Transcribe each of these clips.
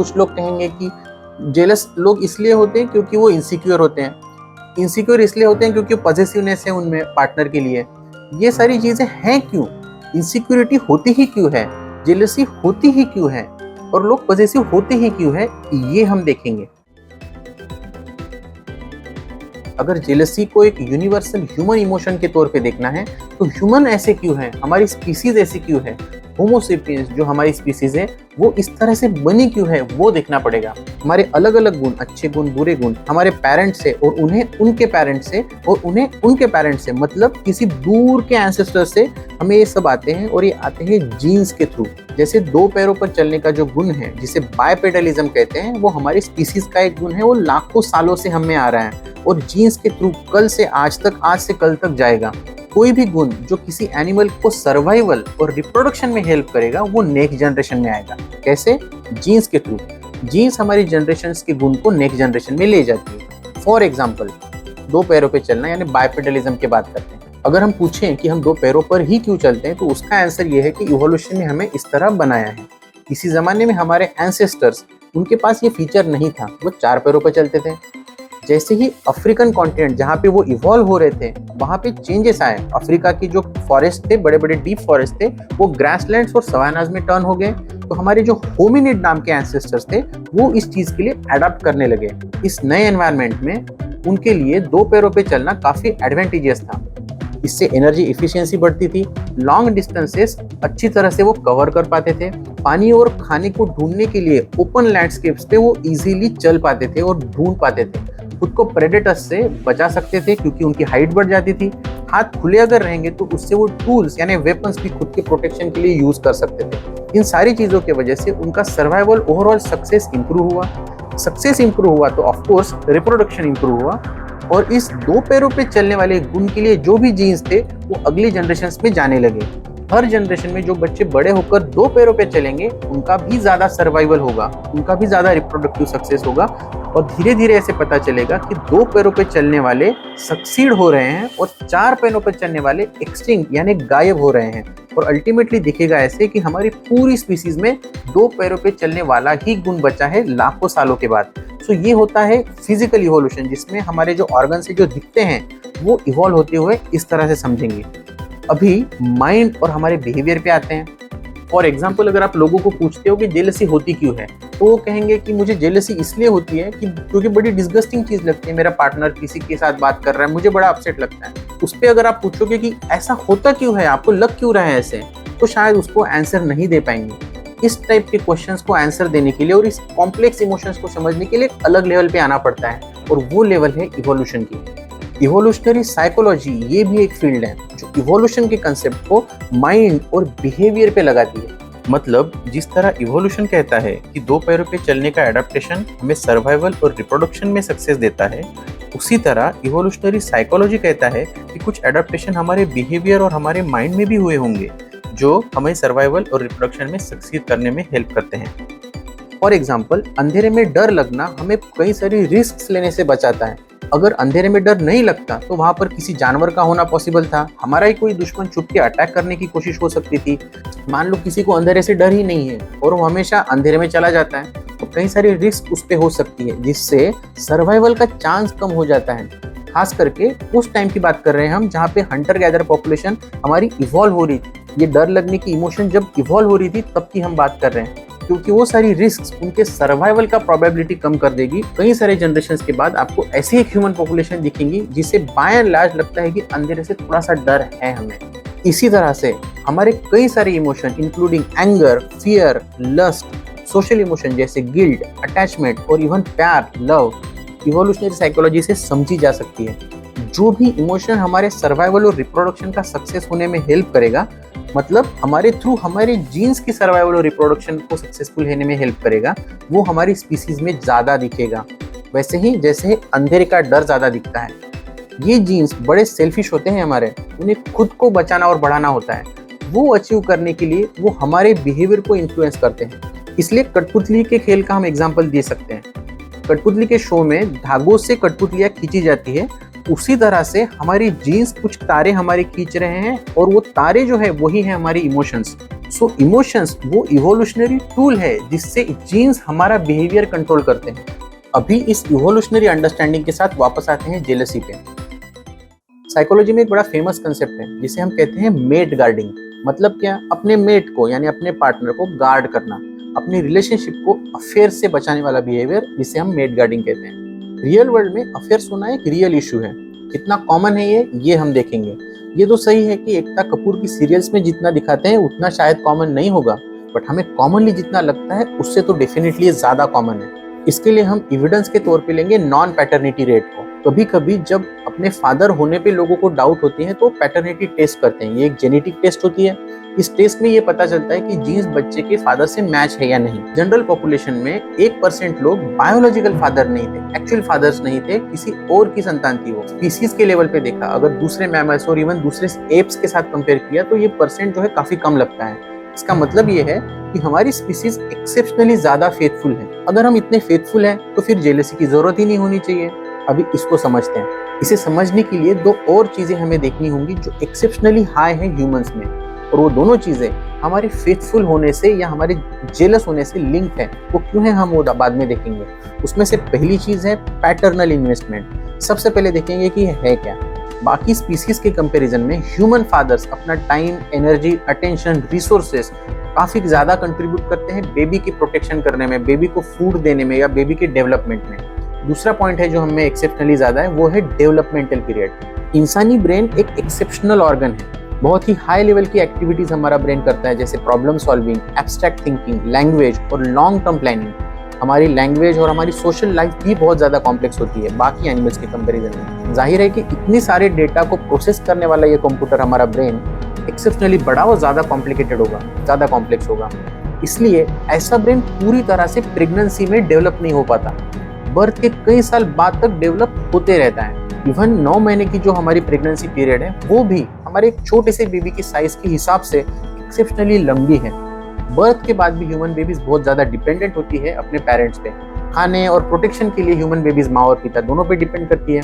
कुछ लोग कहेंगे कि जेलस लोग इसलिए होते हैं क्योंकि वो इनसिक्योर होते हैं, इनसिक्योर इसलिए होते हैं क्योंकि पॉसेसिवनेस है उनमें पार्टनर के लिए। ये सारी चीजें हैं क्यों, इनसिक्योरिटी होती ही क्यों है, जेलसी होती ही क्यों है, और लोग पॉसेसिव होते ही क्यों है, ये हम देखेंगे। अगर जेलसी को एक यूनिवर्सल ह्यूमन इमोशन के तौर पे देखना है तो ह्यूमन ऐसे क्यों है, हमारी स्पीसीज ऐसी क्यों है, होमोसेपियंस जो हमारी स्पीसीज है वो इस तरह से बनी क्यों है, वो देखना पड़ेगा। हमारे अलग अलग गुण, अच्छे गुण बुरे गुण, हमारे पेरेंट्स से और उन्हें उनके पेरेंट्स से और उन्हें उनके पेरेंट्स से, मतलब किसी दूर के एंसेस्टर से हमें ये सब आते हैं, और ये आते हैं जीन्स के थ्रू। जैसे 2 पैरों पर चलने का जो गुण है जिसे बायपेडलिज्म कहते हैं, वो हमारी स्पीसीज का एक गुण है, वो लाखों सालों से हम में आ रहा है और जीन्स के थ्रू कल से आज तक, आज से कल तक जाएगा। कोई भी गुण जो किसी एनिमल को सर्वाइवल और रिप्रोडक्शन में हेल्प करेगा वो नेक्स्ट जनरेशन में आएगा। कैसे? जीन्स के थ्रू। जीन्स हमारी जनरेशन के गुण को नेक्स्ट जनरेशन में ले जाती है। फॉर एग्जाम्पल, 2 पैरों पे चलना यानी बायपेडलिज्म की बात करते हैं। अगर हम पूछें कि हम 2 पैरों पर ही क्यों चलते हैं तो उसका आंसर ये है कि इवोल्यूशन ने हमें इस तरह बनाया है। किसी जमाने में हमारे एंसेस्टर्स, उनके पास ये फीचर नहीं था, वो 4 पैरों पर चलते थे। जैसे ही अफ्रीकन कॉन्टिनेंट जहाँ पे वो इवॉल्व हो रहे थे वहाँ पे चेंजेस आए। अफ्रीका की जो फॉरेस्ट थे, बड़े बड़े डीप फॉरेस्ट थे, वो ग्रासलैंड्स और सवानाज में टर्न हो गए। तो हमारे जो होमिनिड नाम के एंसेस्टर्स थे वो इस चीज के लिए अडॉप्ट करने लगे। इस नए एनवायरनमेंट में उनके लिए 2 पैरों पे चलना काफी एडवांटेजियस था। इससे एनर्जी इफिशियंसी बढ़ती थी, लॉन्ग डिस्टेंसेस अच्छी तरह से वो कवर कर पाते थे, पानी और खाने को ढूंढने के लिए ओपन लैंडस्केप्स पे वो इजीली चल पाते थे और ढूंढ पाते थे, खुद को प्रेडेटर्स से बचा सकते थे क्योंकि उनकी हाइट बढ़ जाती थी। हाथ खुले अगर रहेंगे तो उससे वो टूल्स यानी वेपन्स भी खुद के प्रोटेक्शन के लिए यूज कर सकते थे। इन सारी चीजों की वजह से उनका सर्वाइवल ओवरऑल सक्सेस इंप्रूव हुआ। सक्सेस इंप्रूव हुआ तो ऑफकोर्स रिप्रोडक्शन इंप्रूव हुआ, और इस 2 पैरों पे चलने वाले गुण के लिए जो भी जीन्स थे वो अगली जनरेशन में जाने लगे। हर जनरेशन में जो बच्चे बड़े होकर 2 पैरों पे चलेंगे उनका भी ज्यादा सर्वाइवल होगा, उनका भी ज्यादा रिप्रोडक्टिव सक्सेस होगा, और धीरे धीरे ऐसे पता चलेगा कि 2 पैरों पे चलने वाले सक्सीड हो रहे हैं और 4 पैरों पे चलने वाले एक्सटिंक्ट यानी गायब हो रहे हैं। और अल्टीमेटली दिखेगा ऐसे कि हमारी पूरी स्पीसीज में 2 पैरों पे चलने वाला ही गुण बचा है लाखों सालों के बाद। सो ये होता है फिजिकल इवोल्यूशन, जिसमें हमारे जो ऑर्गन से जो दिखते हैं वो इवॉल्व होते हुए इस तरह से समझेंगे। अभी माइंड और हमारे बिहेवियर पे आते हैं। फॉर एग्जाम्पल, अगर आप लोगों को पूछते हो कि जेलसी होती क्यों है तो वो कहेंगे कि मुझे जेलसी इसलिए होती है कि क्योंकि बड़ी डिस्गस्टिंग चीज लगती है, मेरा पार्टनर किसी के साथ बात कर रहा है, मुझे बड़ा अपसेट लगता है। उस पर अगर आप पूछोगे कि ऐसा होता क्यों है, आपको लग क्यों रहा है ऐसे, तो शायद उसको आंसर नहीं दे पाएंगे। इस टाइप के क्वेश्चंस को आंसर देने के लिए और इस कॉम्प्लेक्स इमोशंस को समझने के लिए अलग लेवल पे आना पड़ता है, और वो लेवल है इवोल्यूशन की। इवोल्यूशनरी साइकोलॉजी ये भी एक फील्ड है जो इवोल्यूशन के कंसेप्ट को माइंड और बिहेवियर पे लगाती है। मतलब जिस तरह इवोल्यूशन कहता है कि 2 पैरों पे चलने का एडेप्टेशन हमें सर्वाइवल और रिप्रोडक्शन में सक्सेस देता है, उसी तरह इवोल्यूशनरी साइकोलॉजी कहता है कि कुछ एडेप्टेशन हमारे बिहेवियर और हमारे माइंड में भी हुए होंगे जो हमें सर्वाइवल और रिप्रोडक्शन में सक्सीड करने में हेल्प करते हैं। फॉर एग्जाम्पल, अंधेरे में डर लगना हमें कई सारी रिस्क लेने से बचाता है। अगर अंधेरे में डर नहीं लगता तो वहां पर किसी जानवर का होना पॉसिबल था, हमारा ही कोई दुश्मन छुप के अटैक करने की कोशिश हो सकती थी। मान लो किसी को अंधेरे से डर ही नहीं है और वो हमेशा अंधेरे में चला जाता है, तो कई सारी रिस्क उस पे हो सकती है जिससे सर्वाइवल का चांस कम हो जाता है। खास करके उस टाइम की बात कर रहे हैं हम जहाँ पे हंटर गैदर पॉपुलेशन हमारी इवॉल्व हो रही थी। ये डर लगने की इमोशन जब इवॉल्व हो रही थी तब की हम बात कर रहे हैं, क्योंकि वो सारी रिस्क उनके सर्वाइवल का प्रोबेबिलिटी कम कर देगी। कई सारे जनरेशंस के बाद आपको ऐसी एक ह्यूमन पॉपुलेशन दिखेंगी जिसे बाय एंड लार्ज लगता है कि अंधेरे से थोड़ा सा डर है हमें। इसी तरह से हमारे कई सारे emotion including anger, fear, lust, social emotion जैसे गिल्ट, अटैचमेंट और इवन प्यार, लव, इवोल्यूशनरी साइकोलॉजी से समझी जा सकती है। जो भी इमोशन हमारे सर्वाइवल और रिप्रोडक्शन का सक्सेस होने में हेल्प करेगा, मतलब हमारे थ्रू हमारे जीन्स की सर्वाइवल और रिप्रोडक्शन को सक्सेसफुल होने में हेल्प करेगा, वो हमारी स्पीसीज में ज्यादा दिखेगा। वैसे ही जैसे अंधेरे का डर ज्यादा दिखता है, ये जीन्स बड़े सेल्फिश होते हैं हमारे, उन्हें खुद को बचाना और बढ़ाना होता है। वो अचीव करने के लिए वो हमारे बिहेवियर को इन्फ्लुएंस करते हैं। इसलिए कठपुतली के खेल का हम एग्जाम्पल दे सकते हैं। कठपुतली के शो में धागों से कठपुतलियां खींची जाती है उसी तरह से हमारी जीन्स कुछ तारे हमारे खींच रहे हैं और वो तारे जो है वही है हमारी इमोशंस। सो इमोशंस वो इवोल्यूशनरी टूल है जिससे जीन्स हमारा बिहेवियर कंट्रोल करते हैं। अभी इस इवोल्यूशनरी अंडरस्टैंडिंग के साथ वापस आते हैं जेलसी पे। साइकोलॉजी में एक बड़ा फेमस कंसेप्ट है जिसे हम कहते हैं मेट गार्डिंग। मतलब क्या? अपने मेट को यानी अपने पार्टनर को गार्ड करना, अपनी रिलेशनशिप को अफेयर से बचाने वाला बिहेवियर जिसे हम मेट गार्डिंग कहते हैं। रियल वर्ल्ड में अफेयर्स होना एक रियल इशू है। कितना कॉमन है ये हम देखेंगे। ये तो सही है कि एकता कपूर की सीरियल्स में जितना दिखाते हैं उतना शायद कॉमन नहीं होगा, बट हमें कॉमनली जितना लगता है उससे तो डेफिनेटली ज्यादा कॉमन है। इसके लिए हम एविडेंस के तौर पे लेंगे नॉन पैटर्निटी रेट को। कभी कभी जब अपने फादर होने पे लोगों को डाउट होती है तो पैटर्निटी टेस्ट करते हैं। ये एक जेनेटिक टेस्ट होती है। इस टेस्ट में ये पता चलता है कि जीन्स बच्चे के फादर से मैच है या नहीं। जनरल पॉपुलेशन में 1% लोग बायोलॉजिकल फादर नहीं थे, एक्चुअल फादर्स नहीं थे, किसी और की संतान थी वो। स्पीसीज के लेवल पे देखा, अगर दूसरे मैमल्स और इवन दूसरे एप्स के साथ कंपेयर किया तो ये परसेंट जो है काफी कम लगता है। इसका मतलब ये है कि हमारी स्पीसीज एक्सेप्शनली ज्यादा फेथफुल है। अगर हम इतने फेथफुल हैं तो फिर जेलसी की जरूरत ही नहीं होनी चाहिए। अभी इसको समझते हैं। इसे समझने के लिए दो और चीजें हमें देखनी होंगी जो एक्सेप्शनली हाई है ह्यूमंस में, और वो दोनों चीजें हमारे फेथफुल होने से या हमारे जेलस होने से लिंक है। वो क्यों है हम वो बाद में देखेंगे। उसमें से पहली चीज है पैटर्नल इन्वेस्टमेंट। सबसे पहले देखेंगे कि है क्या। बाकी स्पीसीज के कंपैरिजन में ह्यूमन फादर्स अपना टाइम, एनर्जी, अटेंशन, रिसोर्सेस काफी ज्यादा कंट्रीब्यूट करते हैं बेबी की प्रोटेक्शन करने में, बेबी को फूड देने में या बेबी के डेवलपमेंट में। दूसरा पॉइंट है जो हमें एक्सेप्शनली ज्यादा है, वो है डेवलपमेंटल पीरियड। इंसानी ब्रेन एक एक्सेप्शनल ऑर्गन है। बहुत ही हाई लेवल की एक्टिविटीज हमारा ब्रेन करता है, जैसे problem solving, abstract thinking, language और लॉन्ग टर्म प्लानिंग। हमारी लैंग्वेज और हमारी सोशल लाइफ भी बहुत ज्यादा कॉम्प्लेक्स होती है बाकी एनिमल्स के कंपैरिजन में। जाहिर है कि इतनी सारे डेटा को प्रोसेस करने वाला ये कंप्यूटर हमारा ब्रेन एक्सेप्शनली बड़ा और ज्यादा कॉम्प्लिकेटेड होगा, ज्यादा कॉम्प्लेक्स होगा। इसलिए ऐसा ब्रेन पूरी तरह से प्रेगनेंसी में डेवलप नहीं हो पाता। बर्थ के कई साल बाद तक डेवलप होते रहता है। इवन 9 महीने की जो हमारी प्रेगनेंसी पीरियड है वो भी हमारे एक छोटे से बेबी की साइज के हिसाब से एक्सेप्शनली लंबी है। बर्थ के बाद भी ह्यूमन बेबीज बहुत ज्यादा डिपेंडेंट होती है अपने पेरेंट्स पे। खाने और प्रोटेक्शन के लिए ह्यूमन बेबीज माँ और पिता दोनों पे डिपेंड करती है।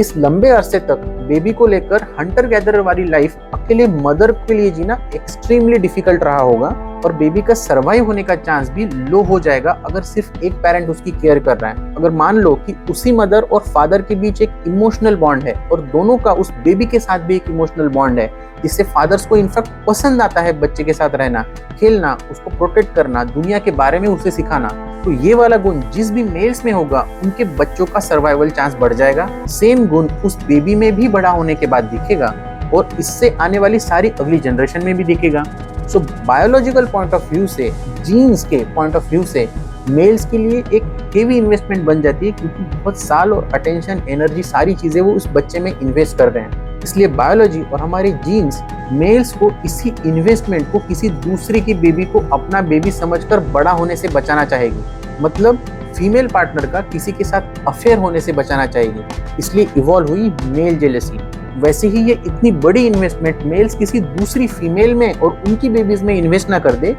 इस लंबे अरसे तक बेबी को लेकर हंटर गैदरर वाली लाइफ अकेले मदर के लिए जीना एक्सट्रीमली डिफिकल्ट रहा होगा, और बेबी का सर्वाइव होने का चांस भी लो हो जाएगा अगर सिर्फ एक पेरेंट उसकी केयर कर रहा है। अगर मान लो कि उसी मदर और फादर के बीच एक इमोशनल बॉन्ड है और दोनों का उस बेबी के साथ भी एक इमोशनल बॉन्ड है, जिससे फादर्स को इनफैक्ट पसंद आता है बच्चे के साथ रहना, खेलना, उसको प्रोटेक्ट करना, दुनिया के बारे में उसे सिखाना, तो ये वाला गुण जिस भी मेल्स में होगा उनके बच्चों का सर्वाइवल चांस बढ़ जाएगा। सेम गुण उस बेबी में भी बड़ा होने के बाद दिखेगा और इससे आने वाली सारी अगली जनरेशन में भी दिखेगा। So biological point of view से, जीन्स के पॉइंट ऑफ व्यू से मेल्स के लिए एक हेवी इन्वेस्टमेंट बन जाती है, क्योंकि बहुत साल और अटेंशन, एनर्जी, सारी चीजें वो उस बच्चे में इन्वेस्ट कर रहे हैं। इसलिए बायोलॉजी और हमारे जीन्स मेल्स को इसी इन्वेस्टमेंट को किसी दूसरे की बेबी को अपना बेबी समझकर बड़ा होने से बचाना चाहेगी। मतलब फीमेल पार्टनर का किसी के साथ अफेयर होने से बचाना चाहेगी। इसलिए इवॉल्व हुई मेल जेलसी। वैसे ही ये इतनी बड़ी इन्वेस्टमेंट मेल्स किसी दूसरी फीमेल में और उनकी बेबीज में इन्वेस्ट ना कर दे,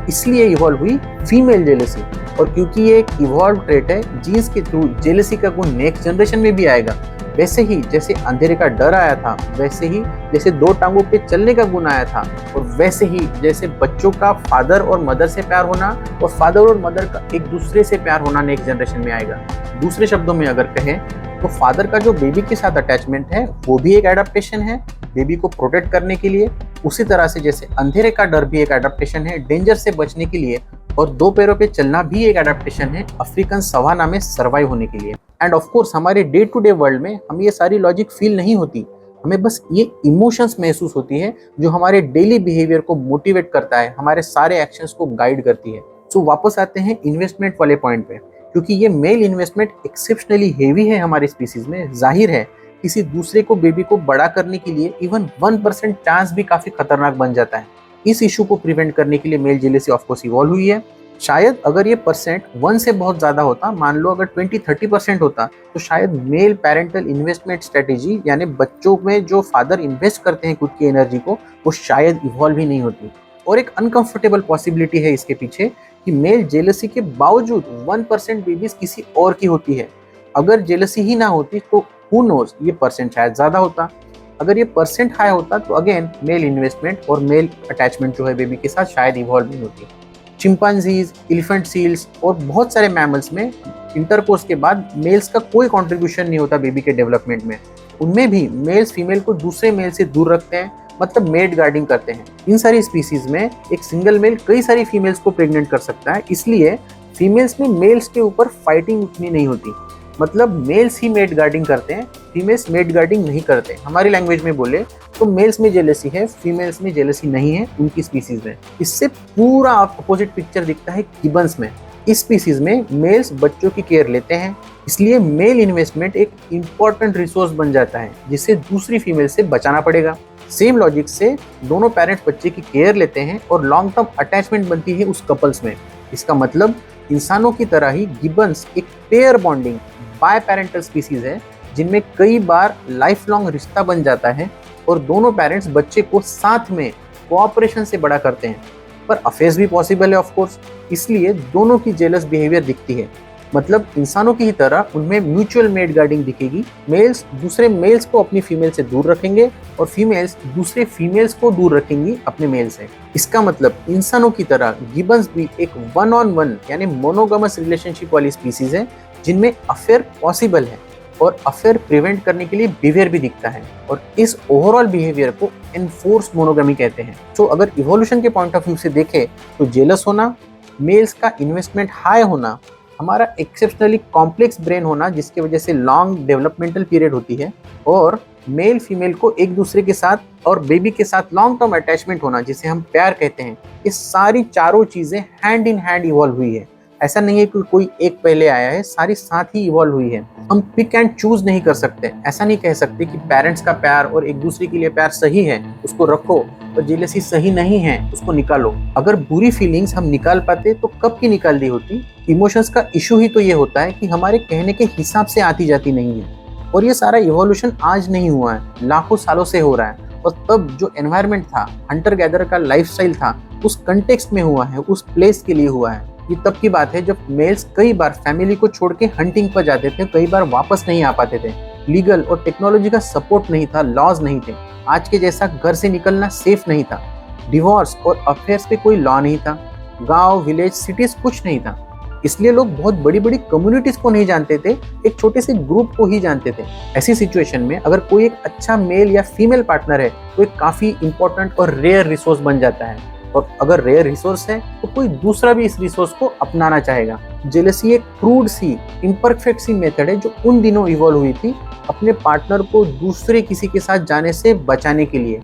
इसलिए इवॉल्व हुई फीमेल जेलसी। और क्योंकि ये एक इवॉल्व ट्रेट है, जीन्स के थ्रू जेलसी का गुण नेक्स्ट जनरेशन में भी आएगा। वैसे ही जैसे अंधेरे का डर आया था, वैसे ही जैसे 2 टांगों पे चलने का गुण आया था, और वैसे ही जैसे बच्चों का फादर और मदर से प्यार होना और फादर और मदर का एक दूसरे से प्यार होना नेक्स्ट जनरेशन में आएगा। दूसरे शब्दों में अगर कहें तो फादर का जो बेबी के साथ अटैचमेंट है वो भी एक एडाप्टेशन है बेबी को प्रोटेक्ट करने के लिए। उसी तरह से जैसे अंधेरे का डर भी एक एडाप्टेशन है डेंजर से बचने के लिए, और 2 पैरों पे चलना भी एक एडाप्टेशन है अफ्रीकन सवाना में सर्वाइव होने के लिए। एंड ऑफ कोर्स हमारे डे टू डे वर्ल्ड में हम ये सारी लॉजिक फील नहीं होती, हमें बस ये इमोशंस महसूस होती है जो हमारे डेली बिहेवियर को मोटिवेट करता है, हमारे सारे एक्शंस को गाइड करती है। सो वापस आते हैं इन्वेस्टमेंट वाले पॉइंट पे। क्योंकि ये मेल इन्वेस्टमेंट एक्सेप्शनली हेवी है हमारी स्पीसीज में, जाहिर है किसी दूसरे को बेबी को बड़ा करने के लिए इवन 1% चांस भी काफी खतरनाक बन जाता है। इस इशू को प्रिवेंट करने के लिए male jealousy of course evolve हुई है। शायद अगर ये परसेंट 1 से बहुत ज्यादा होता, मान लो अगर 20-30% होता, तो शायद मेल पेरेंटल इन्वेस्टमेंट स्ट्रेटेजी यानी बच्चों में जो फादर इन्वेस्ट करते हैं खुद की एनर्जी को, वो शायद इवॉल्व ही नहीं होती। और एक अनकंफर्टेबल पॉसिबिलिटी है इसके पीछे कि मेल जेलसी के बावजूद 1% बेबीज किसी और की होती है। अगर जेलसी ही ना होती तो हु नोज ये परसेंट शायद ज्यादा होता। अगर ये परसेंट हाई होता तो अगेन मेल इन्वेस्टमेंट और मेल अटैचमेंट जो है बेबी के साथ शायद इवॉल्व नहीं होती। चिंपांजीज, एलिफेंट सील्स और बहुत सारे मैमल्स में इंटरकोर्स के बाद मेल्स का कोई कंट्रीब्यूशन नहीं होता बेबी के डेवलपमेंट में। उनमें भी मेल्स फीमेल को दूसरे मेल से दूर रखते हैं, मतलब मेड गार्डिंग करते हैं। इन सारी स्पीसीज में एक सिंगल मेल कई सारी फीमेल्स को प्रेग्नेंट कर सकता है, इसलिए फीमेल्स में मेल्स के ऊपर फाइटिंग उतनी नहीं होती। मतलब मेल्स ही मेड गार्डिंग करते हैं, फीमेल्स मेड गार्डिंग नहीं करते। हमारी लैंग्वेज में बोले तो मेल्स में जेलसी है, फीमेल्स में जेलसी नहीं है उनकी स्पीसीज में। इससे पूरा अपोजिट पिक्चर दिखता है गिबन्स में। इस स्पीसीज में मेल्स बच्चों की केयर लेते हैं, इसलिए मेल इन्वेस्टमेंट एक इम्पॉर्टेंट रिसोर्स बन जाता है जिसे दूसरी फीमेल से बचाना पड़ेगा। सेम लॉजिक से दोनों पेरेंट्स बच्चे की केयर लेते हैं और लॉन्ग टर्म अटैचमेंट बनती है उस कपल्स में। इसका मतलब इंसानों की तरह ही गिबन्स एक pair bonding biparental species है, जिनमें कई बार लाइफ लॉन्ग रिश्ता बन जाता है और दोनों पेरेंट्स बच्चे को साथ में कोऑपरेशन से बड़ा करते हैं। पर अफेयर्स भी पॉसिबल है ऑफ कोर्स, इसलिए दोनों की जेलस बिहेवियर दिखती है। मतलब इंसानों की ही तरह उनमें म्यूचुअल मेड गार्डिंग दिखेगी। मेल्स दूसरे मेल्स को अपनी फीमेल से दूर रखेंगे और फीमेल्स दूसरे फीमेल्स को दूर रखेंगी अपने मेल से। इसका मतलब इंसानों की तरह गिबन्स भी एक वन ऑन वन यानी मोनोगमस रिलेशनशिप वाली स्पीसीज है, जिनमें अफेयर पॉसिबल है और अफेयर प्रिवेंट करने के लिए बिहेवियर भी दिखता है, और इस ओवरऑल बिहेवियर को एनफोर्स मोनोगमी कहते हैं। तो अगर इवोल्यूशन के पॉइंट ऑफ व्यू से देखें तो जेलस होना, मेल्स का इन्वेस्टमेंट हाई होना, हमारा एक्सेप्शनली कॉम्प्लेक्स ब्रेन होना जिसकी वजह से लॉन्ग डेवलपमेंटल पीरियड होती है, और मेल फीमेल को एक दूसरे के साथ और बेबी के साथ लॉन्ग टर्म अटैचमेंट होना जिसे हम प्यार कहते हैं, ये सारी चारों चीजें हैंड इन हैंड इवॉल्व हुई है। ऐसा नहीं है कि कोई एक पहले आया है, सारी साथ ही इवॉल्व हुई है। हम पिक एंड चूज नहीं कर सकते। ऐसा नहीं कह सकते कि पेरेंट्स का प्यार और एक दूसरे के लिए प्यार सही है उसको रखो और जेलसी सही नहीं है उसको निकालो। अगर बुरी फीलिंग्स हम निकाल पाते तो कब की निकाल दी होती। इमोशंस का इशू ही तो ये होता है कि हमारे कहने के हिसाब से आती जाती नहीं है, और ये सारा इवोल्यूशन आज नहीं हुआ है, लाखों सालों से हो रहा है। और तब जो एनवायरनमेंट था, हंटर गैदर का लाइफस्टाइल था, उस कंटेक्स्ट में हुआ है, उस प्लेस के लिए हुआ है। ये तब की बात है जब मेल्स कई बार फैमिली को छोड़ के हंटिंग पर जाते थे, कई बार वापस नहीं आ पाते थे। लीगल और टेक्नोलॉजी का सपोर्ट नहीं था, लॉज नहीं थे, आज के जैसा घर से निकलना सेफ नहीं था, डिवोर्स और अफेयर्स पे कोई लॉ नहीं था, गांव, विलेज, सिटीज कुछ नहीं था। इसलिए लोग बहुत बड़ी बड़ी कम्युनिटीज को नहीं जानते थे, एक छोटे से ग्रुप को ही जानते थे। ऐसी सिचुएशन में अगर कोई एक अच्छा मेल या फीमेल पार्टनर है तो एक काफी इंपॉर्टेंट और रेयर रिसोर्स बन जाता है, और अगर रेयर रिसोर्स है तो कोई दूसरा भी इस रिसोर्स को अपनाना चाहेगा। जेलसी एक क्रूड सी, इम्परफेक्ट सी मेथड है जो उन दिनों इवॉल्व हुई थी अपने पार्टनर को दूसरे किसी के साथ जाने से बचाने के लिए।